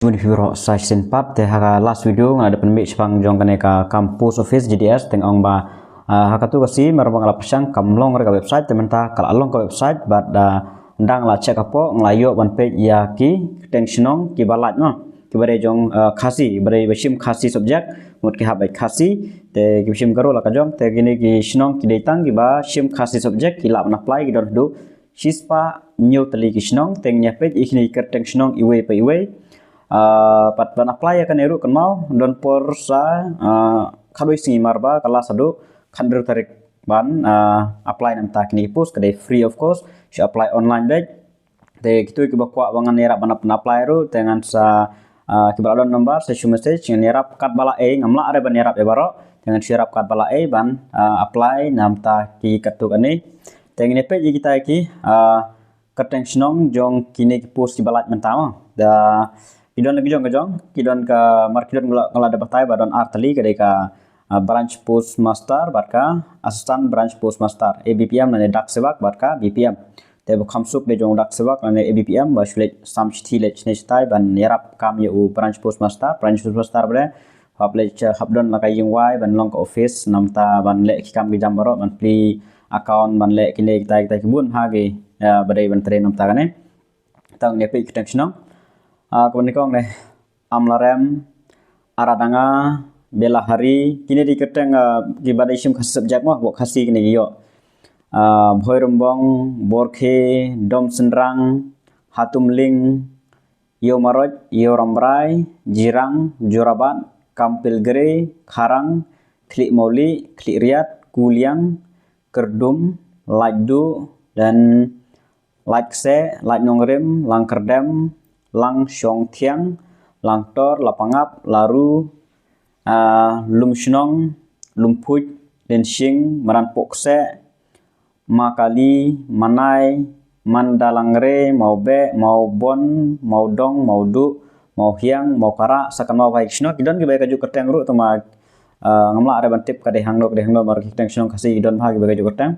Juni Fibro Season 4 te haka last video ngada penmik sepang jong kane ka kampus office GDS teng ong ba haka tu kasi merbang la pasang kamlong ka website tementa kala along ka website but ndang la check apo nglayo one page ya ki tensionong ki balat no ki bare jong khasi bare bashim khasi subject mut ki habai khasi te ki bashim garo la ka jong te gini ki shnong ki detang ki ba shim khasi subject ki la apply ki don do shispa new tali ki shnong teng nya page ikni ker tensionong iwe pa iwe pat ban apply kan eru kan mau don por sa kadoi singi marba kala sadu khandru tarik ban apply nam tak ni post kadai free of course she apply online back te kitu ki bakwa bangan era ban apply ru dengan sa ki balon number sa message ngan erap kat bala e ngamla are ban erap e baro dengan sirap kat bala e ban apply nam ta ki katuk ani teng ni pe kita ki kateng snong jong kini ki post ki balat mentama da kidon lagi jong kidon ka markidon ngala da batai badon artali kadai ka branch post master barka assistant branch post master ABPM nane dak sebak barka BPM te bo khamsuk de jong dak sebak nane ABPM ba shule samshthi le chne stai ban yarap kam yu branch post master bre hable habdon la kai wai ban long office namta ban le kam gi jambaro ban pli account ban le kine kita kibun hage badai ban train namta kane tang ne pe kitang kemudian kong ne amlarem aradanga bela hari kini di keteng di badai sim khas subjek mah bok khasi kini yo bhoirumbong borkhe dom senrang hatumling yo maroj yo rambrai jirang jorabat kampil gere kharang klik mauli klik riat kuliang kerdum lajdu dan lajse laj nongrem langkerdem lang syong tiang lang tor lapangap laru lumshnong lumpuj lenshing maran pokse makali manai mandalangre maube maubon maudong maudu mau hiang mau kara sakan mau baik shno kidon ki baik aju keteng ru tama ngamla are bantip ka de hangno mar kiteng shno kasi kidon bhag baik aju keteng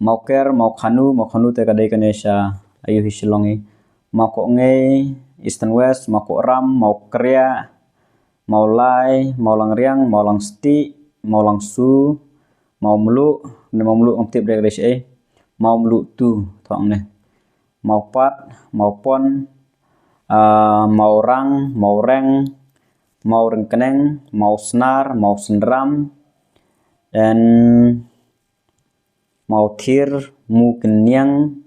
mau ker mau khanu te ka de kanesha ayu hisilongi mau ko ngei eastern west mau ko ram mau kria mau lai mau langriang mau langsti mau langsu mau melu om tip dari mau melu tu thong ne mau pat mau pon mau rang mau reng mau rengkeneng mau senar mau sendram dan mau thir mu kenyang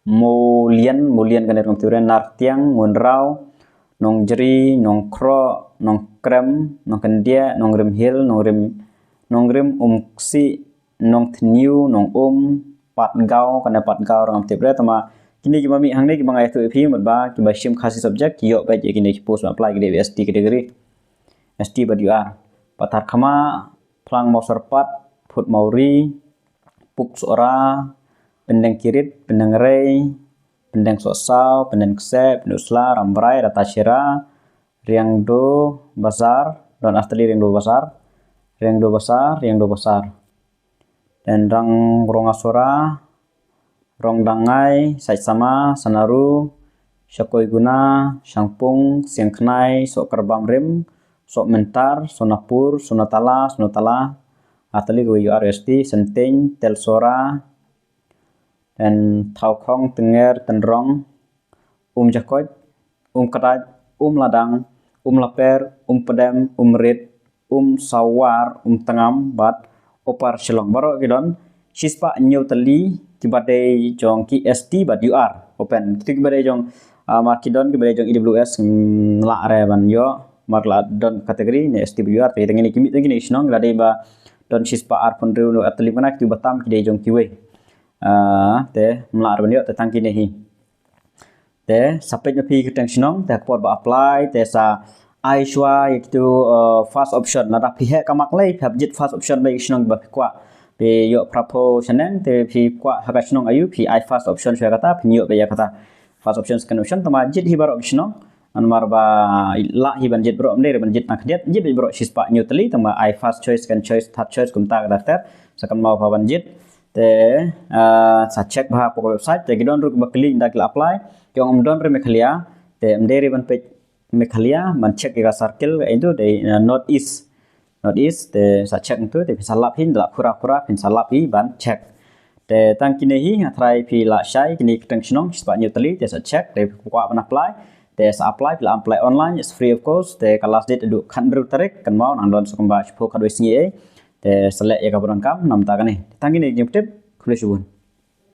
mulian kan erong turen nartiang munrau nong jeri nong kro nong krem nong kendia nong rem hil nong rem ksi nong tniu nong pat gau orang tibre tama kini ki mami hangne ki bangai tu phi mut ba ki bashim khasi subject ki yo ba je kini ki post apply ki de ST category ST but you are patar khama plang mau serpat put mauri puk sora pendeng kirit, pendeng rei, pendeng sosau, pendeng kse, pendusla, rambrai, rata syira, riang do besar, dan astli riang do besar, dan rang rongasora, rong dangai, sai sama, sanaru, syakoi guna, syangpung, siang kenai, sok kerbam rim, sok mentar, sonapur, sonatala, atali go URST, senting, telsora, dan thau khong tenger tenrong jakot kataj ladang laper pedem rit sawar tengam bat opar shelong baro kidon shispa new tali kibade jong ki ST but you are open kibade jong markidon kibade jong IWS la are ban yo marla don kategori ne ST but you are te ngini kimi ngini snong lade ba don shispa ar pun reu atli mana ki batam kide jong kiwe te mlar banyo te tangki nehi te sapet nyapi kitang sinong te pot ba apply te sa aishwa itu first option nada pihe kamak lei habjit first option ba sinong ba kwa pe yo prapo chaneng te pi kwa haka sinong ayu pi I first option sya kata pi yo ba ya kata first option second option tama jit hi baro sinong anmar ba la hi ban jit bro mle ban jit nak jit bro shispa nyutli tama I first choice second choice third choice kumta kata sakan mau ba ban jit te sa check bah po website te gidon ru bakli ndak apply kyong don re mekhalia te mderi ban page Meghalaya man check ka circle itu de north east de sa check itu de salap hin la pura pin salap hi ban check de tang kini hi try pi la shai kini keteng snong spa nyutali de sa check de kwa ban apply de sa apply bila apply online is free of course de ka last date du khandru tarik kan mau nang don sukumba chpo kadwe singi de select ya ka buran kam nam ta kani tang kini jim tip kule subun